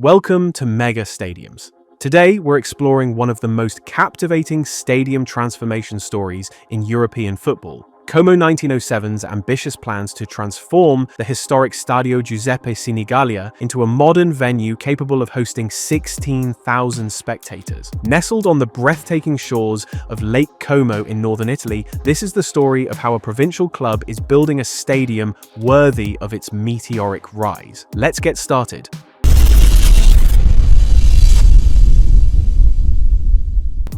Welcome to Mega Stadiums. Today, we're exploring one of the most captivating stadium transformation stories in European football. Como 1907's ambitious plans to transform the historic Stadio Giuseppe Sinigaglia into a modern venue capable of hosting 16,000 spectators. Nestled on the breathtaking shores of Lake Como in northern Italy, this is the story of how a provincial club is building a stadium worthy of its meteoric rise. Let's get started.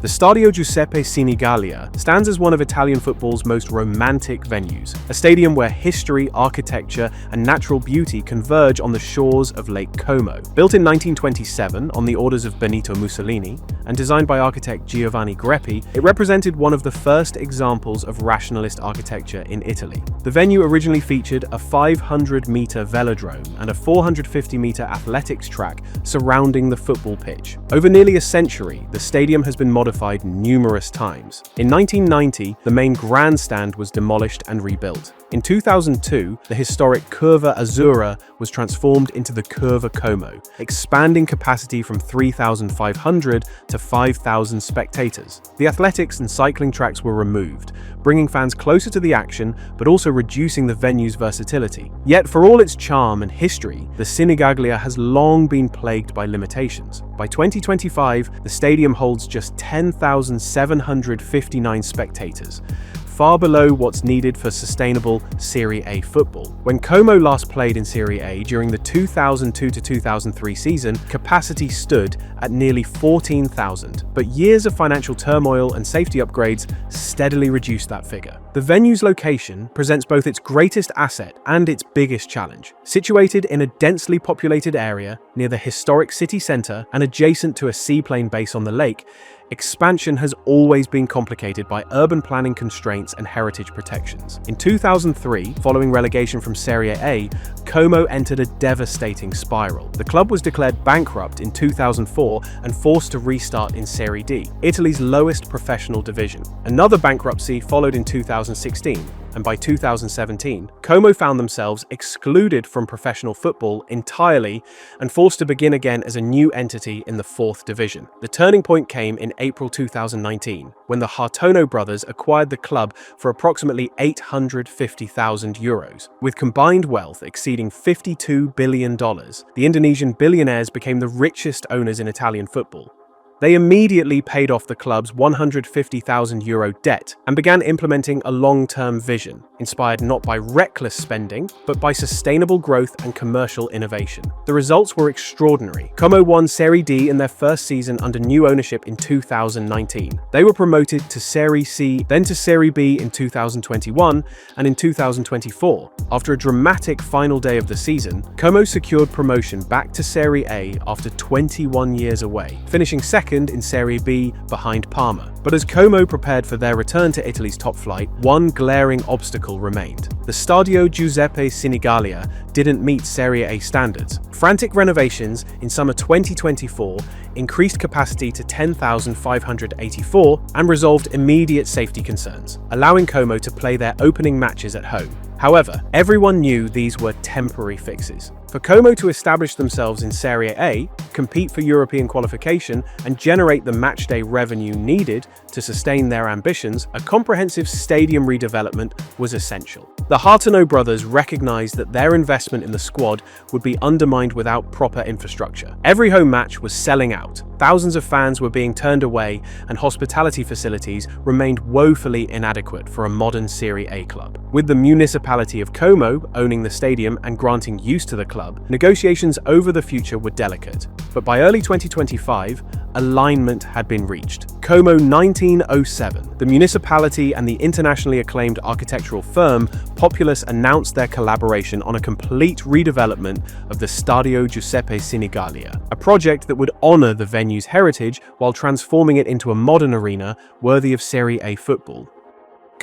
The Stadio Giuseppe Sinigaglia stands as one of Italian football's most romantic venues, a stadium where history, architecture, and natural beauty converge on the shores of Lake Como. Built in 1927 on the orders of Benito Mussolini and designed by architect Giovanni Greppi, it represented one of the first examples of rationalist architecture in Italy. The venue originally featured a 500-meter velodrome and a 450-meter athletics track surrounding the football pitch. Over nearly a century, the stadium has been modified numerous times. In 1990, the main grandstand was demolished and rebuilt. In 2002, the historic Curva Azzurra was transformed into the Curva Como, expanding capacity from 3,500 to 5,000 spectators. The athletics and cycling tracks were removed, bringing fans closer to the action but also reducing the venue's versatility. Yet for all its charm and history, the Sinigaglia has long been plagued by limitations. By 2025, the stadium holds just 10,759 spectators, far below what's needed for sustainable Serie A football. When Como last played in Serie A during the 2002-2003 season, capacity stood at nearly 14,000, but years of financial turmoil and safety upgrades steadily reduced that figure. The venue's location presents both its greatest asset and its biggest challenge. Situated in a densely populated area near the historic city centre and adjacent to a seaplane base on the lake, expansion has always been complicated by urban planning constraints and heritage protections. In 2003, following relegation from Serie A, Como entered a devastating spiral. The club was declared bankrupt in 2004 and forced to restart in Serie D, Italy's lowest professional division. Another bankruptcy followed in 2016. And by 2017, Como found themselves excluded from professional football entirely and forced to begin again as a new entity in the 4th division. The turning point came in April 2019, when the Hartono brothers acquired the club for approximately €850,000. With combined wealth exceeding $52 billion, the Indonesian billionaires became the richest owners in Italian football. They immediately paid off the club's €150,000 debt and began implementing a long-term vision, inspired not by reckless spending, but by sustainable growth and commercial innovation. The results were extraordinary. Como won Serie D in their first season under new ownership in 2019. They were promoted to Serie C, then to Serie B in 2021 and in 2024. After a dramatic final day of the season, Como secured promotion back to Serie A after 21 years away, finishing second in Serie B behind Parma. But as Como prepared for their return to Italy's top flight, one glaring obstacle remained. The Stadio Giuseppe Sinigaglia didn't meet Serie A standards. Frantic renovations in summer 2024 increased capacity to 10,584 and resolved immediate safety concerns, allowing Como to play their opening matches at home. However, everyone knew these were temporary fixes. For Como to establish themselves in Serie A, compete for European qualification, and generate the matchday revenue needed to sustain their ambitions, a comprehensive stadium redevelopment was essential. The Hartono brothers recognized that their investment in the squad would be undermined without proper infrastructure. Every home match was selling out, thousands of fans were being turned away, and hospitality facilities remained woefully inadequate for a modern Serie A club. With the municipality of Como owning the stadium and granting use to the club, negotiations over the future were delicate. But by early 2025, alignment had been reached. Como 1907, the municipality and the internationally acclaimed architectural firm Populus announced their collaboration on a complete redevelopment of the Stadio Giuseppe Sinigaglia, a project that would honor the venue's heritage while transforming it into a modern arena worthy of Serie A football.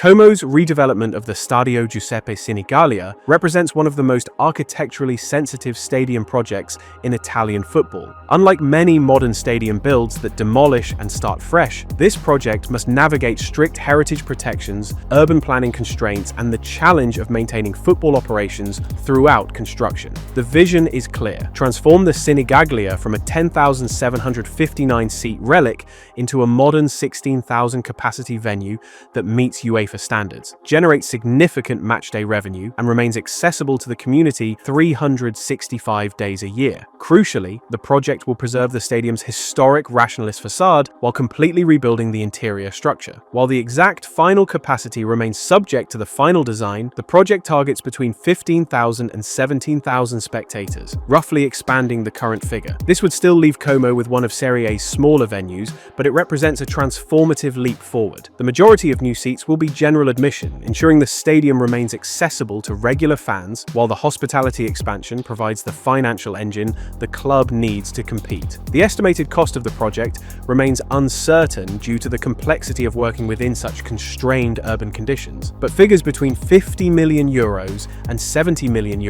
Como's redevelopment of the Stadio Giuseppe Sinigaglia represents one of the most architecturally sensitive stadium projects in Italian football. Unlike many modern stadium builds that demolish and start fresh, this project must navigate strict heritage protections, urban planning constraints, and the challenge of maintaining football operations throughout construction. The vision is clear: transform the Sinigaglia from a 10,759-seat relic into a modern 16,000 capacity venue that meets UEFA standards, generates significant matchday revenue, and remains accessible to the community 365 days a year. Crucially, the project will preserve the stadium's historic rationalist facade while completely rebuilding the interior structure. While the exact final capacity remains subject to the final design, the project targets between 15,000 and 17,000 spectators, roughly expanding the current figure. This would still leave Como with one of Serie A's smaller venues, but it represents a transformative leap forward. The majority of new seats will be general admission, ensuring the stadium remains accessible to regular fans, while the hospitality expansion provides the financial engine the club needs to compete. The estimated cost of the project remains uncertain due to the complexity of working within such constrained urban conditions, but figures between €50 million and €70 million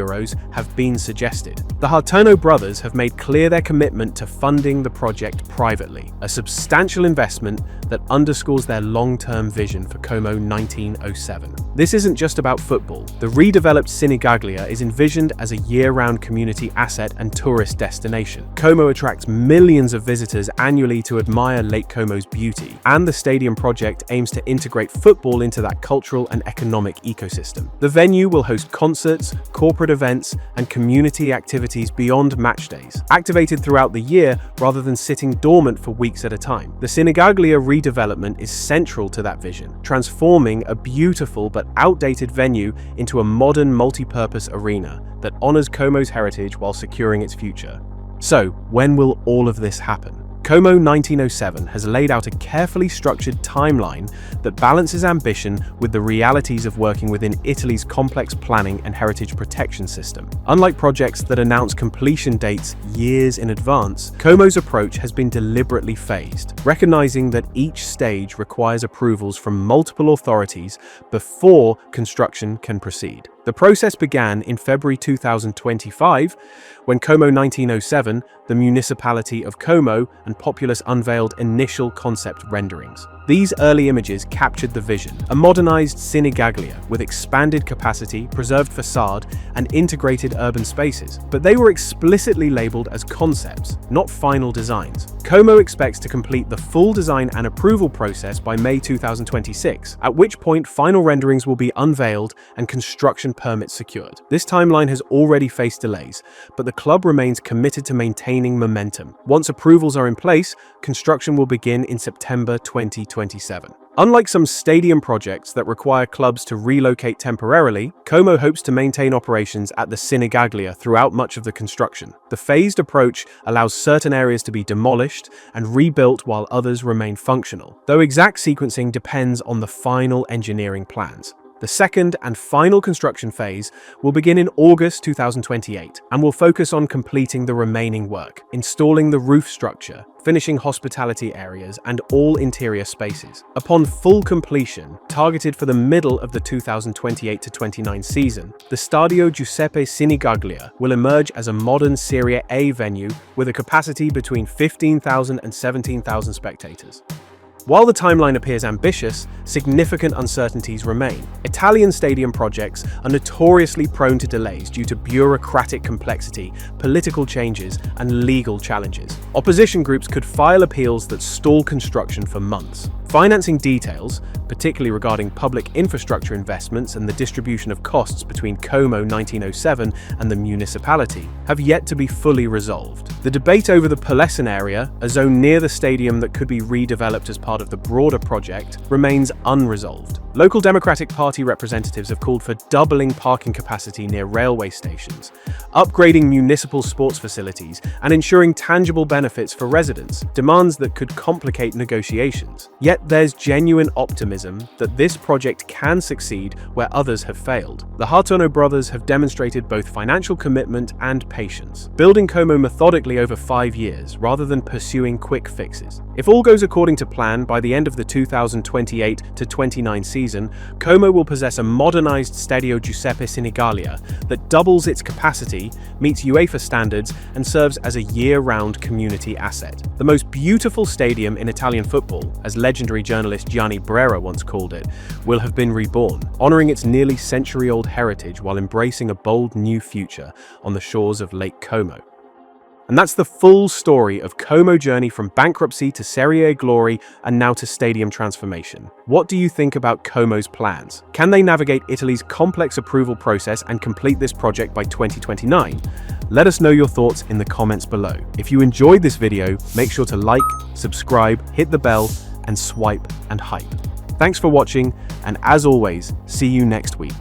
have been suggested. The Hartono brothers have made clear their commitment to funding the project privately, a substantial investment that underscores their long-term vision for Como 1907. This isn't just about football. The redeveloped Sinigaglia is envisioned as a year-round community asset and tourist destination. Como attracts millions of visitors annually to admire Lake Como's beauty, and the stadium project aims to integrate football into that cultural and economic ecosystem. The venue will host concerts, corporate events, and community activities beyond match days, activated throughout the year rather than sitting dormant for weeks at a time. The Sinigaglia redevelopment is central to that vision, transforming a beautiful but outdated venue into a modern multi-purpose arena that honors Como's heritage while securing its future. So, when will all of this happen? Como 1907 has laid out a carefully structured timeline that balances ambition with the realities of working within Italy's complex planning and heritage protection system. Unlike projects that announce completion dates years in advance, Como's approach has been deliberately phased, recognizing that each stage requires approvals from multiple authorities before construction can proceed. The process began in February 2025, when Como 1907, the municipality of Como, and Populous unveiled initial concept renderings. These early images captured the vision: a modernized Sinigaglia with expanded capacity, preserved facade, and integrated urban spaces. But they were explicitly labeled as concepts, not final designs. Como expects to complete the full design and approval process by May 2026, at which point final renderings will be unveiled and construction permits secured. This timeline has already faced delays, but the club remains committed to maintaining momentum. Once approvals are in place, construction will begin in September 2027. Unlike some stadium projects that require clubs to relocate temporarily, Como hopes to maintain operations at the Sinigaglia throughout much of the construction. The phased approach allows certain areas to be demolished and rebuilt while others remain functional, though exact sequencing depends on the final engineering plans. The second and final construction phase will begin in August 2028 and will focus on completing the remaining work, installing the roof structure, finishing hospitality areas, and all interior spaces. Upon full completion, targeted for the middle of the 2028-29 season, the Stadio Giuseppe Sinigaglia will emerge as a modern Serie A venue with a capacity between 15,000 and 17,000 spectators. While the timeline appears ambitious, significant uncertainties remain. Italian stadium projects are notoriously prone to delays due to bureaucratic complexity, political changes, and legal challenges. Opposition groups could file appeals that stall construction for months. Financing details, particularly regarding public infrastructure investments and the distribution of costs between Como 1907 and the municipality, have yet to be fully resolved. The debate over the Palessin area, a zone near the stadium that could be redeveloped as part of the broader project, remains unresolved. Local Democratic Party representatives have called for doubling parking capacity near railway stations, upgrading municipal sports facilities, and ensuring tangible benefits for residents, demands that could complicate negotiations. Yet, Yet there's genuine optimism that this project can succeed where others have failed. The Hartono brothers have demonstrated both financial commitment and patience, building Como methodically over 5 years rather than pursuing quick fixes. If all goes according to plan, by the end of the 2028-29 season, Como will possess a modernized Stadio Giuseppe Sinigaglia that doubles its capacity, meets UEFA standards, and serves as a year-round community asset. The most beautiful stadium in Italian football, as legendary journalist Gianni Brera once called it, will have been reborn, honoring its nearly century-old heritage while embracing a bold new future on the shores of Lake Como. And that's the full story of Como's journey from bankruptcy to Serie A glory and now to stadium transformation. What do you think about Como's plans? Can they navigate Italy's complex approval process and complete this project by 2029? Let us know your thoughts in the comments below. If you enjoyed this video, make sure to like, subscribe, hit the bell, and swipe and hype. Thanks for watching, and as always, see you next week.